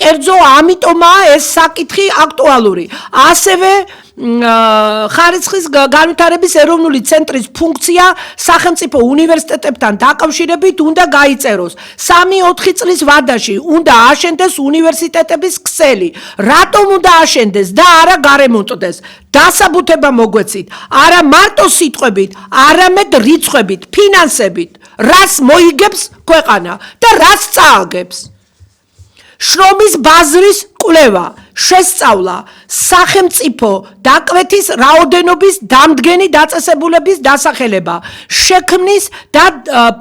კერძო, ამიტომაა ეს საკითხი აქტუალური. ასევე ხარისხის განვითარების ეროვნული ცენტრის ფუნქცია სახელმწიფო უნივერსიტეტებთან დაკავშირებით უნდა გაიწეროს. 3-4 წლის ვადაში უნდა აშენდეს უნივერსიტეტების ქსელი. რატომ უნდა აშენდეს და არა გარემონტდეს? დასაბუთება მოგვეცით. არა მარტო სიტყვებით, არამედ რიცხვებით, ფინანსებით. რას მოიგებს ქვეყანა და რას წააგებს? შრომის ბაზრის კვლევა, შესწავლა, სახელმწიფო დაკვეთის რაოდენობის დამდგენი დაწესებულების დასახელება, შექმნის და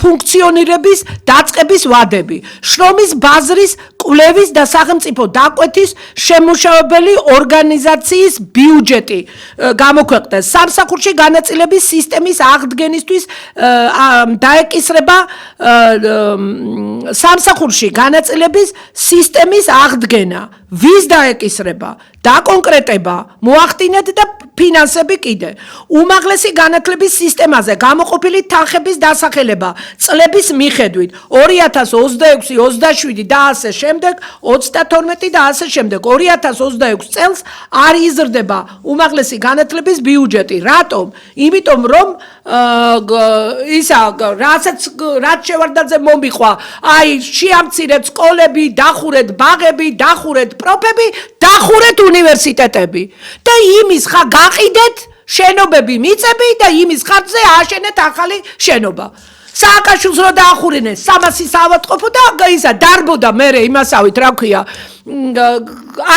ფუნქციონირების დაწყების ვადები, შრომის ბაზრის კვლევის და სახელმწიფო დაკვეთის შემმუშავებელი ორგანიზაციის ბიუჯეტი გამოქვეყნდეს. სამსახურში განაწილების სისტემის აღდგენისთვის დაეკისრება სამსახურში განაწილების სისტემის აღდგენა. ვის დაეკისრება? დაკონკრეტება, მოახდინეთ და ფინანსები კიდე. უმაღლესი განათლების სისტემაზე გამოყოფილი თანხების დასახელება წლების მიხედვით 2026, 27 და ასე შემდეგ, 32 და ასე შემდეგ. 2026 წელს არ იზრდება უმაღლესი განათლების ბიუჯეტი. რატომ? იმიტომ რომ რაც შევარდაძე მომიყვა, აი შეამცირეთ სკოლები, დახურეთ ბაღები, დახურეთ პროფები, დახურეთ უნივერსიტეტები და იმის გაყიდეთ შენობები მიწები და იმის ხარჯზე ააშენეთ ახალი შენობა. სააკაშვილს რო დაახურინეს 300 საავადმყოფო და ისა დარბოდა მერე იმასავით, რა ქვია,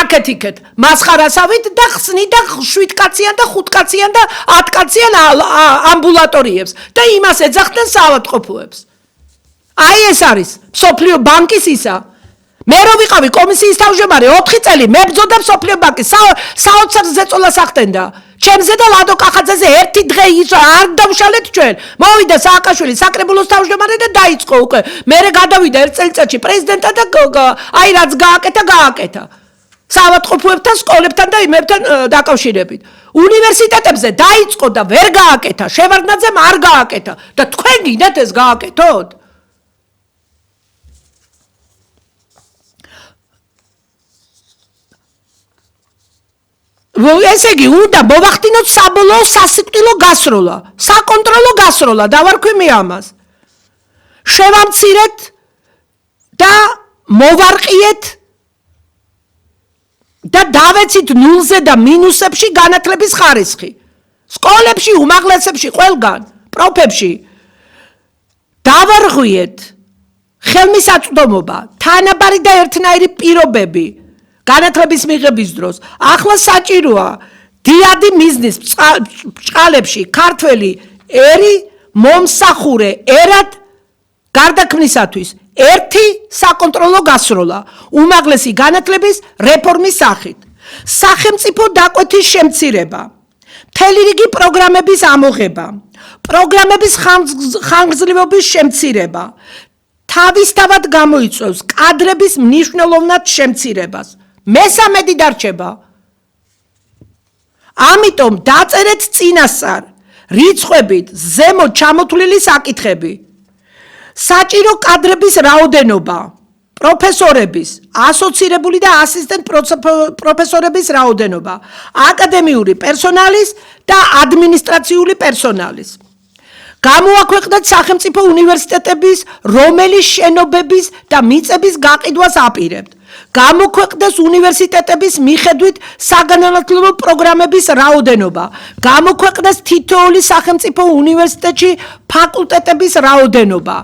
აქეთ-იქეთ მასხარასავით და ხსნიდა 7 კაციან და 5 კაციან და 10 კაციან ამბულატორიებს და იმას ეძახდნენ საავადმყოფოებს. აი ეს არის მსოფლიო ბანკის ისა. მე რო ვიყავი კომისიის თავმჯდომარე 4 წელი მე ბრძოდა მსოფლიო ბანკის საოცარ ზეწოლას ახდენდა. ჩემზე და ლადო კახაძეზე ერთი დღე ის არ დავშალეთ ჩვენ. მოვიდა სააკაშვილი საკრებულოს თავმჯდომარე და დაიწყო უკვე. მერე გადავიდა 1 წელიწადში პრეზიდენტად და აი რაც გააკეთა. საავადმყოფოებთან, სკოლებთან და იმებთან დაკავშირებით. უნივერსიტეტებზე დაიწყო და ვერ გააკეთა. შევარდნაძემ არ გააკეთა და თქვენ გინდათ ეს გააკეთოთ? ესე იგი, უნდა მოვახდინოთ საბოლოო სასიკვდილო გასროლა, საკონტროლო გასროლა, დავარქვი ამას. შევამცირეთ და მოვარყიეთ და დავეცით ნულზე და მინუსებში განათლების ხარისხი. სკოლებში, უმაღლესებში, ყველგან, პროფებში დავარღვიეთ ხელმისაწვდომობა, თანაბარი და ერთნაირი პირობები განათლების მიღების დროს. ახლა საჭიროა დიადი მიზნის ბჭყალებში ქართველი ერი მომსახურე ერად გარდაქმნისათვის ერთი საკონტროლო გასროლა უმაღლესი განათლების რეფორმის სახით. სახელმწიფო დაკვეთის შემცირება, მთელი რიგი პროგრამების ამოღება, პროგრამების ხანგრძლივობის შემცირება თავისთავად გამოიწვევს კადრების მნიშვნელოვნად შემცირებას. მესამედი დარჩება. ამიტომ დაწერეთ წინასწარ რიცხვებით ზემოთ ჩამოთვლილი საკითხები. საჭირო კადრების რაოდენობა, პროფესორების, ასოცირებული და ასისტენტ პროფესორების რაოდენობა, აკადემიური პერსონალის და ადმინისტრაციული პერსონალის. გამოაქვეყნეთ სახელმწიფო უნივერსიტეტების რომელი შენობების და მიწების გაყიდვას აპირებთ. გამოქვეყნდეს უნივერსიტეტების მიხედვით საგანმანათლებლო პროგრამების რაოდენობა. გამოქვეყნდეს თითოეული სახელმწიფო უნივერსიტეტში ფაკულტეტების რაოდენობა.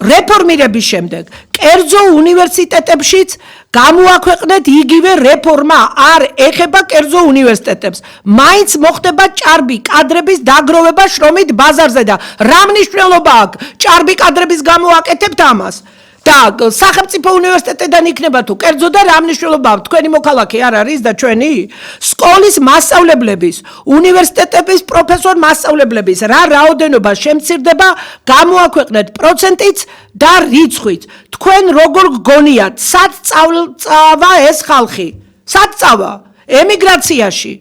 რეფორმირების შემდეგ კერძო უნივერსიტეტებშიც გამოაქვეყნეთ იგივე რეფორმა არ ეხება კერძო უნივერსიტეტებს. მაინც მოხდება ჭარბი კადრების დაგროვება შრომით ბაზარზე და რა მნიშვნელობა აქვს ჭარბი კადრების გამოაკეთებთ ამას? და სახელმწიფო უნივერსიტეტიდან იქნება თუ კერძო და რა მნიშვნელობა აქვს? თქვენი მოქალაქე არ არის და ჩვენი სკოლის მასწავლებლების, უნივერსიტეტების პროფესორ მასწავლებლების რა რაოდენობა შემცირდება, გამოაქვეყნეთ პროცენტიც და რიცხვით. თქვენ როგორ გგონიათ, სად წავა ეს ხალხი? სად წავა? ემიგრაციაში.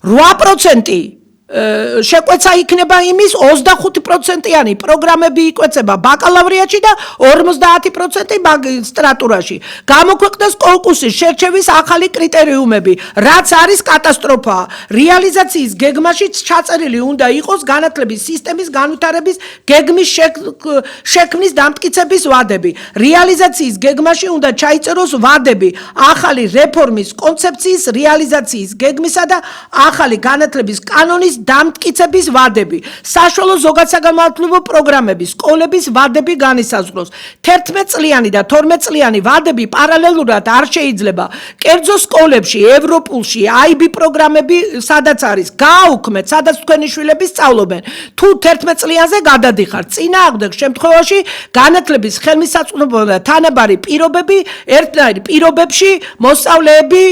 8% შეკვეცა იქნება იმის 25%-იანი პროგრამები იკვეცება ბაკალავრიატში და 50% მაგისტრატურაში. გამოქვეყნეს კონკურსის შერჩევის ახალი კრიტერიუმები, რაც არის კატასტროფა. რეალიზაციის გეგმაში ჩაწერილი უნდა იყოს განათლების სისტემის განვითარების გეგმის შექმნის დამტკიცების ვადები. რეალიზაციის გეგმაში უნდა ჩაიწეროს ვადები ახალი რეფორმის კონცეფციის რეალიზაციის გეგმისა და ახალი განათლების კანონის დამტკიცების ვადები. საშუალო ზოგადსაგანმანათლებლო პროგრამების, სკოლების ვადები განისაზღვროს. 11 წლიანი და 12 წლიანი ვადები პარალელურად არ შეიძლება. კერძო სკოლებში, ევროპულში, IB პროგრამები სადაც არის, გააუქმეთ, სადაც თქვენი შვილები სწავლობენ. თუ 11 წლიანზე გადადიხართ, წინააღმდეგ შემთხვევაში განათლების ხელმისაწვდომობა და თანაბარი პირობები ერთნაირ პირობებში მოსწავლეები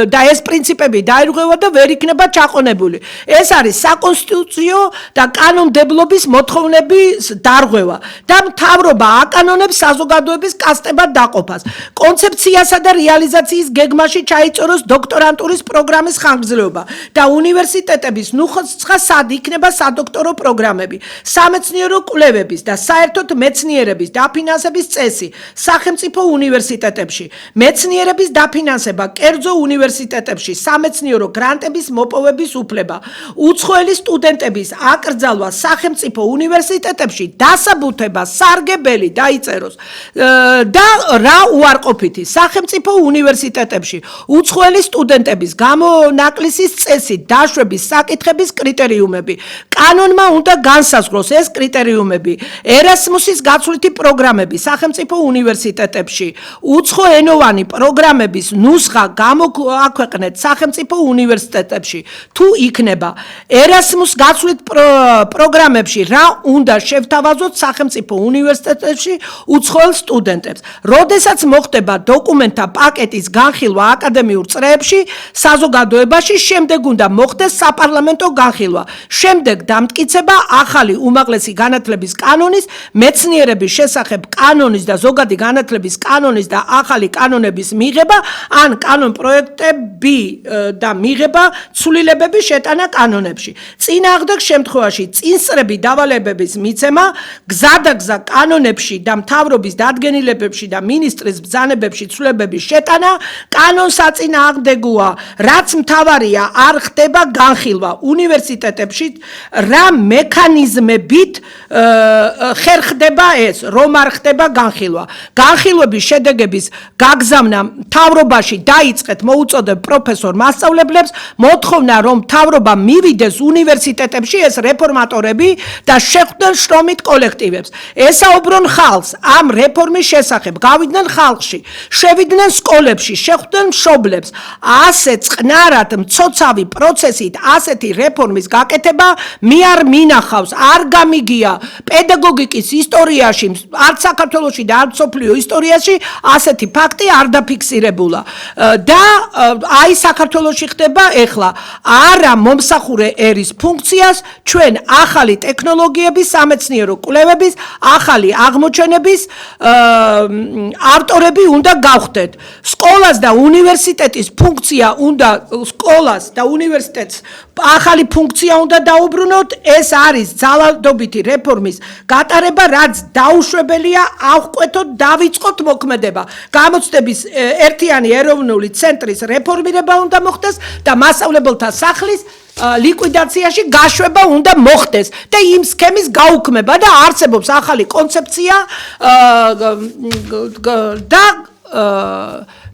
და ეს პრინციპები დაირღვევა და ვერ იქნება ჩაყონებული. ეს არის საკონსტიტუციო და კანონმდებლობის მოთხოვნების დარღვევა და მთავრობა აკანონებს საზოგადოების კასტებად დაყოფას. კონცეფციასა და რეალიზაციის გეგმაში ჩაიწეროს დოქტორანტურის პროგრამის ხანგრძლივობა და უნივერსიტეტების ნუხოცხა სად იქნება სადოქტორო პროგრამები, სამეცნიერო კვლევების და საერთოდ მეცნიერების დაფინანსების წესი სახელმწიფო უნივერსიტეტებში, მეცნიერების დაფინანსება კერძო უნივერსიტეტებში, სამეცნიერო გრანტების მოპოვების უფლება, უცხოელი სტუდენტების აკრძალვა სახელმწიფო უნივერსიტეტებში, დასაბუთება სარგებელი დაიწეროს და რა უარყოფითი სახელმწიფო უნივერსიტეტებში უცხოელი სტუდენტების გამონაკლისის წესი, დაშვების საკითხების კრიტერიუმები. კანონმა უნდა განსაზღვროს ეს კრიტერიუმები. ერასმუსის გაცვლითი პროგრამები სახელმწიფო უნივერსიტეტებში, უცხოენოვანი პროგრამების ნუსხა გამოაქვეყნეთ სახელმწიფო უნივერსიტეტებში. თუ იქნება ერასმუს გაცვლით პროგრამებში რა უნდა შევთავაზოთ სახელმწიფო უნივერსიტეტებში უცხოელ სტუდენტებს. როდესაც მოხდება დოკუმენტთა პაკეტის განხილვა აკადემიურ წრეებში, საზოგადოებაში, შემდეგ უნდა მოხდეს საპარლამენტო განხილვა. შემდეგ დამტკიცება ახალი უმაღლესი განათლების კანონის, მეცნიერების შესახებ კანონის და ზოგადი განათლების კანონის და ახალი კანონების მიღება, ან კანონ პროექტები და მიღება, ცვლილებების შეტანა კანონებში. კანონებში. წინააღმდეგ შემთხვევაში წინსწრები დავალებების მიცემა გზადაგზა კანონებში და მთავრობის დადგენილებებში და მინისტრის ბრძანებებში ცვლილებების შეტანა კანონსაწინააღმდეგოა, რაც მთავარია არ ხდება განხილვა უნივერსიტეტებში რა მექანიზმებით ხერხდება ეს, რომ არ ხდება განხილვა. განხილვების შედეგების გაგზავნა მთავრობაში დაიწყეთ მოუწოდებ პროფესორ მასწავლებლებს, მოთხოვნა რომ მთავრობა მივიდეს უნივერსიტეტებში ეს რეფორმატორები და შეხვდნენ შრომით კოლექტივებს. ესაუბრონ ხალხს ამ რეფორმის შესახებ, გავიდნენ ხალხში, შევიდნენ სკოლებში, შეხვდნენ მშობლებს. ასე წყნარად მცოცავი პროცესით ასეთი რეფორმის გაკეთება მე არ მინახავს, არ გამიგია პედაგოგიკის ისტორიაში, არც საქართველოში და არც მსოფლიო ისტორიაში ასეთი ფაქტი არ დაფიქსირებულა. და აი საქართველოში ხდება ეხლა არა მომსახურე ერის ფუნქციას ჩვენ ახალი ტექნოლოგიების, სამეცნიერო კვლევების, ახალი აღმოჩენების ავტორები უნდა გავხდეთ. სკოლას და უნივერსიტეტის ფუნქცია უნდა სკოლას და უნივერსიტეტს ახალი ფუნქცია უნდა დაუბრუნოთ. ეს არის ძალადობითი რეფორმის გატარება, რაც დაუშვებელია. ავყვეთოთ, დავიწყოთ მოქმედება. გამოცდების ერთიანი ეროვნული ცენტრის რეფორმირება უნდა მოხდეს და მასწავლებელთა სახლის ლიკვიდაციაში გაშვება უნდა მოხდეს და იმ სქემის გაუქმება და არსებობს ახალი კონცეფცია და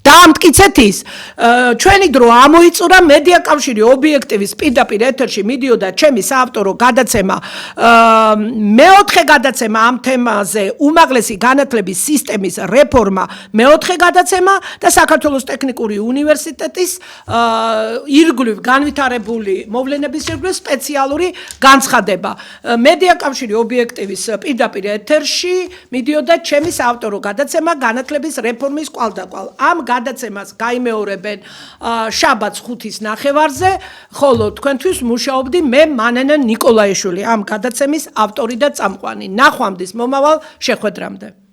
დაამტკიცეთ ის. ჩვენი დრო ამოიწურა მედია კავშირი ობიექტივის პირდაპირ ეთერში მიდიოდა ჩემი საავტორო გადაცემა, მეოთხე გადაცემა ამ თემაზე უმაღლესი განათლების სისტემის რეფორმა, მეოთხე გადაცემა და საქართველოს ტექნიკური უნივერსიტეტის ირგვლივ განვითარებული მოვლენების ირგვლივ სპეციალური განცხადება. მედია კავშირი ობიექტივის პირდაპირ ეთერში მიდიოდა ჩემი საავტორო გადაცემა განათლების რეფორმის კვალდაკვალ. ამ გადაცემას გაიმეორებენ შაბათს 5-ის ნახევარზე, ხოლო თქვენთვის მუშაობდი მე მანენა ნიკოლაიშვილი, ამ გადაცემის ავტორი და წამყვანი. ნახვამდის მომავალ შეხვედრამდე.